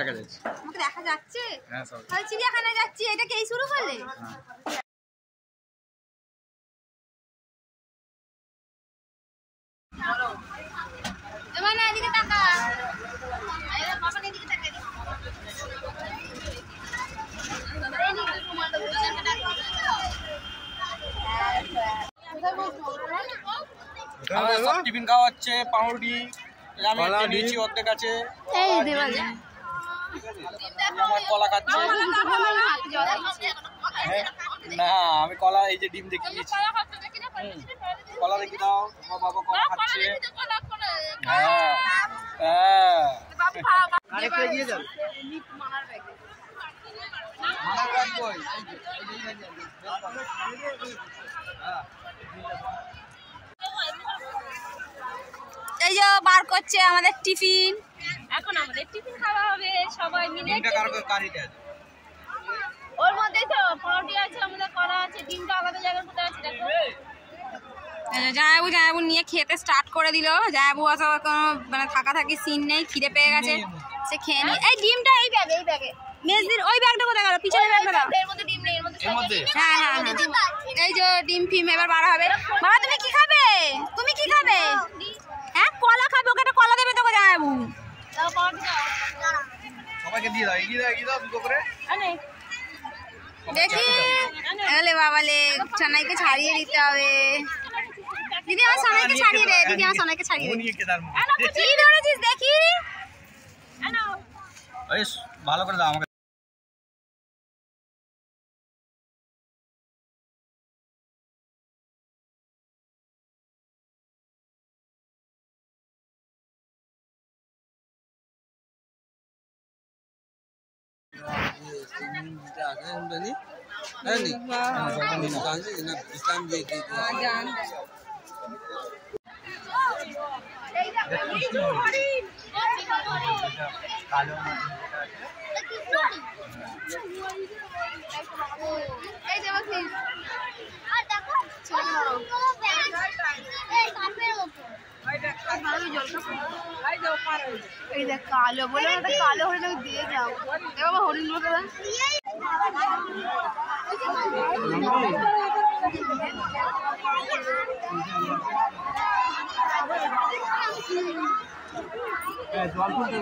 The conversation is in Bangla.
দেখা যাচ্ছে। আমাকে দেখা যাচ্ছে? হ্যাঁ সব। তাহলে চিড়িয়াখানায় যাচ্ছি, এটা কি শুরু করলে? জমানা এদিকে তাকা। আরে বাবা এদিকে তাকা। সব টিফিন খাওয়া হচ্ছে, পাউরুটি আমি নিয়েছি অর্ধেক আছে। আমার কলা খাচ্ছে না, আমি কলা এই যে ডিম দেখে নিয়েছি। কলা দেখি দাও, আমার বাবা কলা খাচ্ছে। হ্যাঁ হ্যাঁ আরেকটা এগিয়ে যাও। এই যে বার করছে আমাদের টিফিন। এখন আমাদের টিফিন খাওয়া হবে সবাই মিলে। ওর মধ্যে তো পাউরুটি আছে, আমাদের কলা আছে, ডিমটা আলাদা জায়গায় কোথায় আছে দেখো। জায়াবু নিয়ে খেতে স্টার্ট করে দিল। জায়াবু আসা কোনো মানে থাকাথাকি সিন নেই, খিদে পেয়ে গেছে, সে খেয়ে নি। এই ডিমটা এই ব্যাগে মেজদির ওই ব্যাগটা কোথায় গেল? পিছনের ব্যাগটা দাও। এর মধ্যে ডিম নেই, এর মধ্যে। হ্যাঁ হ্যাঁ এই যে ডিম ফিম এবার বার হবে। বাবা তুমি কি খাবে? তুমি কি খাবে? হ্যাঁ কলা খাবে, ওকে একটা কলা দেবে তো জায়াবু। দাও পাউরুটি দাও। সবাইকে দিয়ে দাও, এগিয়ে দাও দুটো করে। দেখি এলে বাবালে চানাইকে ছাড়িয়ে দিতে হবে। দিদি আমার সানাইকে ছাড়িয়ে দে, দিদি আমার সানাইকে ছাড়িয়ে দে। কি ধরেছিস দেখি? ভালো করে দাও আমাকে। কালো বলে কালো হরিণ দিয়ে যাও। বাবা হরিণ বলতে জল তুলতে